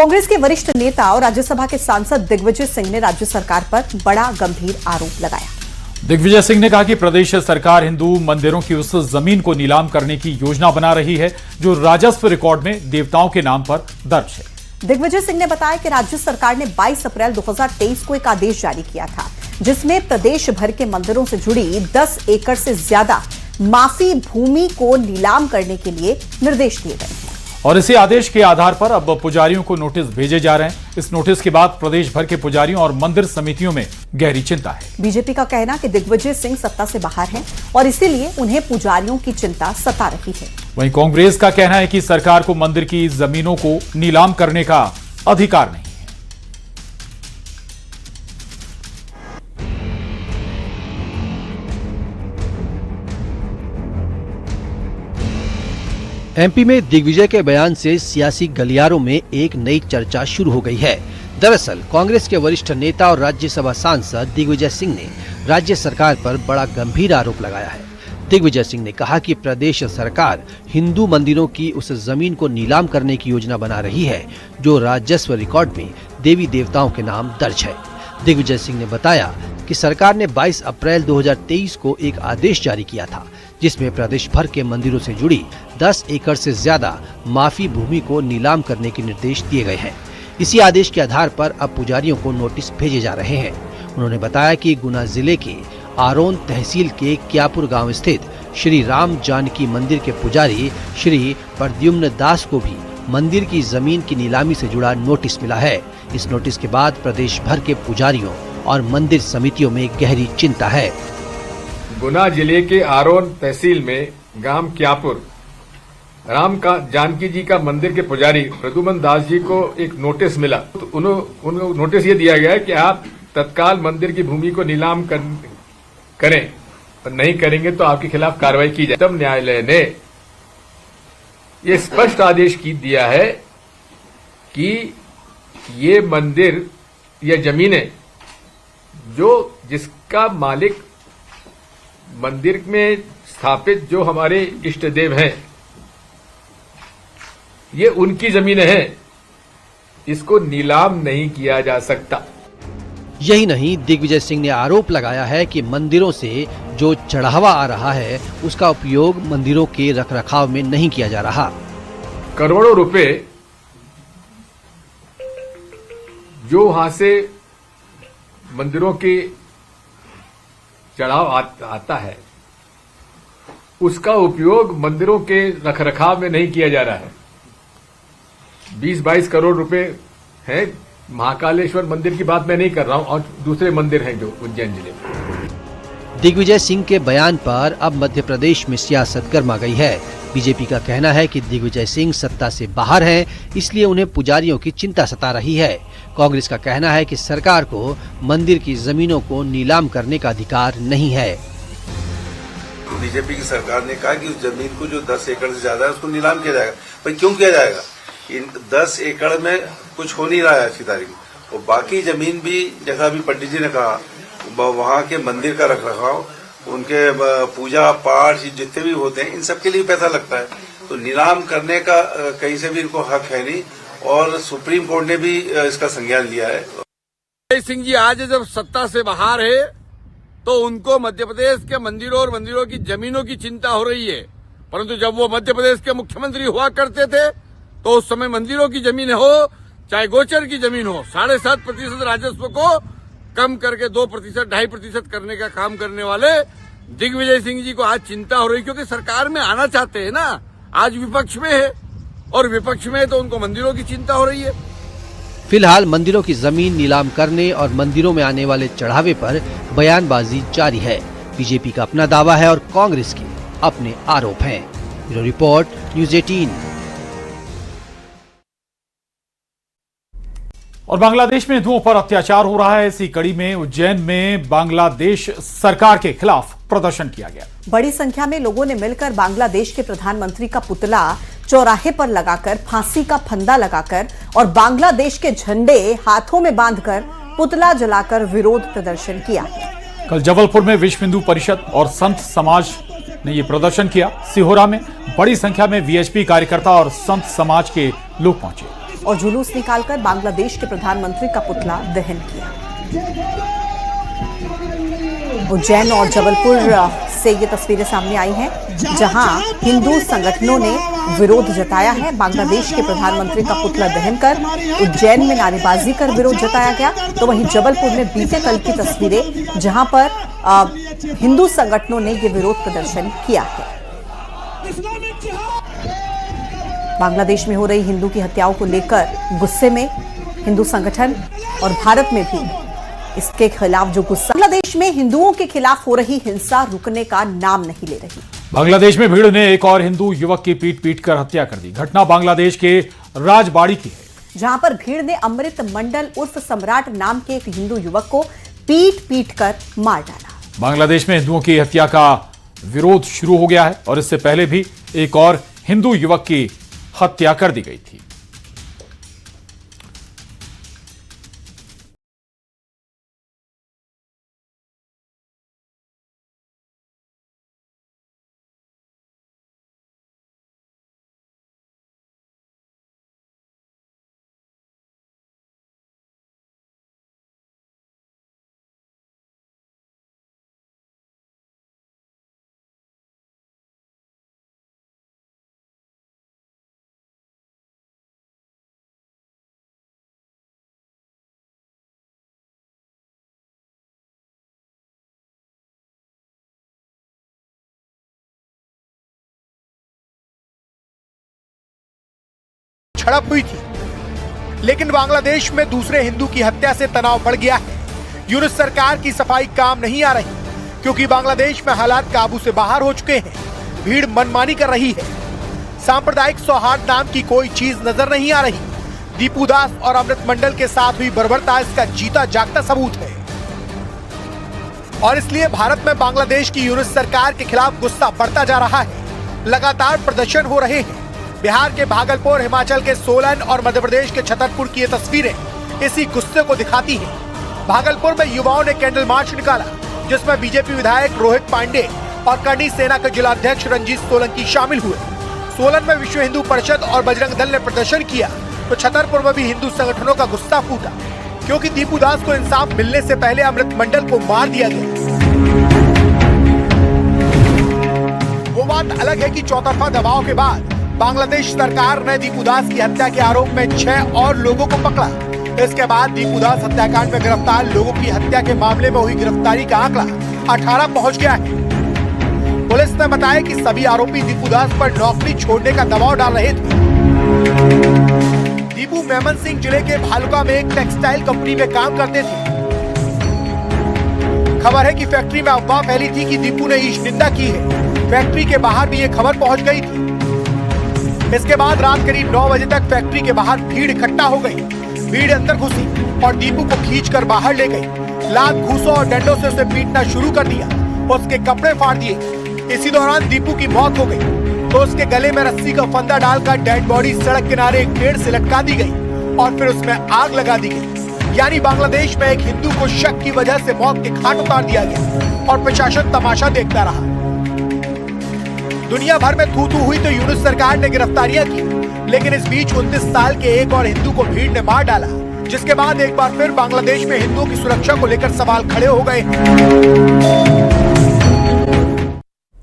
कांग्रेस के वरिष्ठ नेता और राज्यसभा के सांसद दिग्विजय सिंह ने राज्य सरकार पर बड़ा गंभीर आरोप लगाया। दिग्विजय सिंह ने कहा कि प्रदेश सरकार हिंदू मंदिरों की उस जमीन को नीलाम करने की योजना बना रही है जो राजस्व रिकॉर्ड में देवताओं के नाम पर दर्ज है। दिग्विजय सिंह ने बताया कि राज्य सरकार ने 22 अप्रैल 2023 को एक आदेश जारी किया था जिसमें प्रदेश भर के मंदिरों से जुड़ी 10 एकड़ से ज्यादा माफी भूमि को नीलाम करने के लिए निर्देश दिए गए हैं और इसी आदेश के आधार पर अब पुजारियों को नोटिस भेजे जा रहे हैं। इस नोटिस के बाद प्रदेश भर के पुजारियों और मंदिर समितियों में गहरी चिंता है। बीजेपी का कहना कि दिग्विजय सिंह सत्ता से बाहर हैं और इसीलिए उन्हें पुजारियों की चिंता सता रही है। वहीं कांग्रेस का कहना है कि सरकार को मंदिर की जमीनों को नीलाम करने का अधिकार नहीं। एमपी में दिग्विजय के बयान से सियासी गलियारों में एक नई चर्चा शुरू हो गई है। दरअसल कांग्रेस के वरिष्ठ नेता और राज्यसभा सांसद दिग्विजय सिंह ने राज्य सरकार पर बड़ा गंभीर आरोप लगाया है। दिग्विजय सिंह ने कहा कि प्रदेश सरकार हिंदू मंदिरों की उस जमीन को नीलाम करने की योजना बना रही है जो राजस्व रिकॉर्ड में देवी देवताओं के नाम दर्ज है। दिग्विजय सिंह ने बताया कि सरकार ने 22 अप्रैल 2023 को एक आदेश जारी किया था जिसमें प्रदेश भर के मंदिरों से जुड़ी 10 एकड़ से ज्यादा माफी भूमि को नीलाम करने के निर्देश दिए गए हैं। इसी आदेश के आधार पर अब पुजारियों को नोटिस भेजे जा रहे हैं। उन्होंने बताया कि गुना जिले के आरोन तहसील के क्यापुर गांव स्थित श्री राम जानकी मंदिर के पुजारी श्री प्रद्युम्न दास को भी मंदिर की जमीन की नीलामी से जुड़ा नोटिस मिला है। इस नोटिस के बाद प्रदेश भर के पुजारियों और मंदिर समितियों में गहरी चिंता है। गुना जिले के आरोन तहसील में गांव क्यापुर राम का जानकी जी का मंदिर के पुजारी प्रद्युम्न दास जी को एक नोटिस मिला। तो उन्हें नोटिस ये दिया गया है कि आप तत्काल मंदिर की भूमि को नीलाम करें और नहीं करेंगे तो आपके खिलाफ कार्रवाई की जाए। तब न्यायालय ने ये स्पष्ट आदेश दिया है कि ये मंदिर या जमीनें जो जिसका मालिक मंदिर में स्थापित जो हमारे इष्ट देव हैं ये उनकी जमीनें हैं, इसको नीलाम नहीं किया जा सकता। यही नहीं, दिग्विजय सिंह ने आरोप लगाया है कि मंदिरों से जो चढ़ावा आ रहा है उसका उपयोग मंदिरों के रखरखाव में नहीं किया जा रहा। करोड़ों रुपए जो वहां से मंदिरों के चढ़ाव आता है उसका उपयोग मंदिरों के रखरखाव में नहीं किया जा रहा है। 20-22 करोड़ रुपए हैं। महाकालेश्वर मंदिर की बात मैं नहीं कर रहा हूं और दूसरे मंदिर हैं जो उज्जैन जिले में। दिग्विजय सिंह के बयान पर अब मध्य प्रदेश में सियासत गर्मा गई है। बीजेपी का कहना है कि दिग्विजय सिंह सत्ता से बाहर हैं, इसलिए उन्हें पुजारियों की चिंता सता रही है। कांग्रेस का कहना है कि सरकार को मंदिर की जमीनों को नीलाम करने का अधिकार नहीं है। बीजेपी की सरकार ने कहा कि उस जमीन को जो 10 एकड़ से ज्यादा है उसको नीलाम किया जाएगा। पर क्यों किया जाएगा? इन 10 एकड़ में कुछ हो नहीं रहा है अच्छी तारीख। और बाकी जमीन भी, जैसा अभी पंडित जी ने कहा, वहाँ के मंदिर का रखरखाव, उनके पूजा पाठ जितने भी होते हैं, इन सब के लिए पैसा लगता है। तो नीलाम करने का कहीं से भी इनको हक है नहीं और सुप्रीम कोर्ट ने भी इसका संज्ञान लिया है। सिंह जी आज जब सत्ता से बाहर है तो उनको मध्य प्रदेश के मंदिरों और मंदिरों की जमीनों की चिंता हो रही है, परंतु जब वो मध्य प्रदेश के मुख्यमंत्री हुआ करते थे तो उस समय मंदिरों की जमीन हो चाहे गोचर की जमीन हो 7.5% राजस्व को कम करके 2%, 2.5% करने का काम करने वाले दिग्विजय सिंह जी को आज चिंता हो रही, क्योंकि सरकार में आना चाहते हैं ना। आज विपक्ष में है और विपक्ष में है तो उनको मंदिरों की चिंता हो रही है। फिलहाल मंदिरों की जमीन नीलाम करने और मंदिरों में आने वाले चढ़ावे पर बयानबाजी जारी है। बीजेपी का अपना दावा है और कांग्रेस के अपने आरोप हैं। Bureau report, news 18। और बांग्लादेश में हिंदुओं पर अत्याचार हो रहा है। इसी कड़ी में उज्जैन में बांग्लादेश सरकार के खिलाफ प्रदर्शन किया गया। बड़ी संख्या में लोगों ने मिलकर बांग्लादेश के प्रधानमंत्री का पुतला चौराहे पर लगाकर, फांसी का फंदा लगाकर और बांग्लादेश के झंडे हाथों में बांधकर पुतला जलाकर विरोध प्रदर्शन किया। कल जबलपुर में विश्व हिंदू परिषद और संत समाज ने यह प्रदर्शन किया। सिहोरा में बड़ी संख्या में वीएचपी कार्यकर्ता और संत समाज के लोग पहुंचे। और जुलूस निकालकर बांग्लादेश के प्रधानमंत्री का पुतला दहन किया। उज्जैन और जबलपुर से ये तस्वीरें सामने आई हैं, जहां हिंदू संगठनों ने विरोध जताया है। बांग्लादेश के प्रधानमंत्री का पुतला दहन कर उज्जैन में नारेबाजी कर विरोध जताया गया, तो वहीं जबलपुर में बीते कल की तस्वीरें, जहां पर हिंदू संगठनों ने ये विरोध प्रदर्शन किया है। बांग्लादेश में हो रही हिंदू की हत्याओं को लेकर गुस्से में हिंदू संगठन और भारत में भी इसके खिलाफ जो गुस्सा। बांग्लादेश में हिंदुओं के खिलाफ हो रही हिंसा रुकने का नाम नहीं ले रही। बांग्लादेश में भीड़ ने एक और हिंदू युवक की पीट कर हत्या कर दी। घटना बांग्लादेश के राजबाड़ी की है, जहां पर भीड़ ने अमृत मंडल उर्फ सम्राट नाम के एक हिंदू युवक को पीट कर मार डाला। बांग्लादेश में हिंदुओं की हत्या का विरोध शुरू हो गया है और इससे पहले भी एक और हिंदू युवक की हत्या कर दी गई थी। झड़प हुई थी, लेकिन बांग्लादेश में दूसरे हिंदू की हत्या से तनाव बढ़ गया है। यूनुस सरकार की सफाई काम नहीं आ रही, क्योंकि बांग्लादेश में हालात काबू से बाहर हो चुके हैं। भीड़ मनमानी कर रही है। सांप्रदायिक सौहार्द नाम की कोई चीज नजर नहीं आ रही। दीपू दास और अमृत मंडल के साथ हुई बर्बरता इसका जीता जागता सबूत है। और इसलिए भारत में बांग्लादेश की यूनुस सरकार के खिलाफ गुस्सा बढ़ता जा रहा है। लगातार प्रदर्शन हो रहे हैं। बिहार के भागलपुर, हिमाचल के सोलन और मध्य प्रदेश के छतरपुर की ये तस्वीरें इसी गुस्से को दिखाती हैं। भागलपुर में युवाओं ने कैंडल मार्च निकाला, जिसमें बीजेपी विधायक रोहित पांडे और करनी सेना के जिलाध्यक्ष रंजीत सोलंकी शामिल हुए। सोलन में विश्व हिंदू परिषद और बजरंग दल ने प्रदर्शन किया, तो छतरपुर में भी हिंदू संगठनों का गुस्सा फूटा, क्योंकि दीपू दास को इंसाफ मिलने से पहले अमृत मंडल को मार दिया गया। वो बात अलग है कि चौतरफा दबाव के बाद बांग्लादेश सरकार ने दीपू दास की हत्या के आरोप में 6 और लोगों को पकड़ा। इसके बाद दीपू दास हत्याकांड में गिरफ्तार लोगों की हत्या के मामले में हुई गिरफ्तारी का आंकड़ा 18 पहुंच गया है। पुलिस ने बताया कि सभी आरोपी दीपू दास पर नौकरी छोड़ने का दबाव डाल रहे थे। दीपू मेमन सिंह जिले के भालुका में एक टेक्सटाइल कंपनी में काम करते थे। खबर है कि फैक्ट्री में अफवाह फैली थी कि दीपू ने ईश निंदा की है। फैक्ट्री के बाहर भी ये खबर पहुंच गई थी। इसके बाद रात करीब 9 बजे तक फैक्ट्री के बाहर भीड़ इकट्ठा हो गई। भीड़ अंदर घुसी और दीपू को खींचकर बाहर ले गई। लात, घूसों और डंडों से उसे पीटना शुरू कर दिया। उसके कपड़े फाड़ दिए। इसी दौरान दीपू की मौत हो गई, तो उसके गले में रस्सी का फंदा डालकर डेड बॉडी सड़क किनारे एक पेड़ से लटका दी गई और फिर उसमें आग लगा दी गई। यानी बांग्लादेश में एक हिंदू को शक की वजह से मौत के घाट उतार दिया गया और प्रशासन तमाशा देखता रहा। दुनिया भर में थू थू हुई तो यूनुस सरकार ने गिरफ्तारियां की, लेकिन इस बीच 29 साल के एक और हिंदू को भीड़ ने मार डाला, जिसके बाद एक बार फिर बांग्लादेश में हिंदुओं की सुरक्षा को लेकर सवाल खड़े हो गए।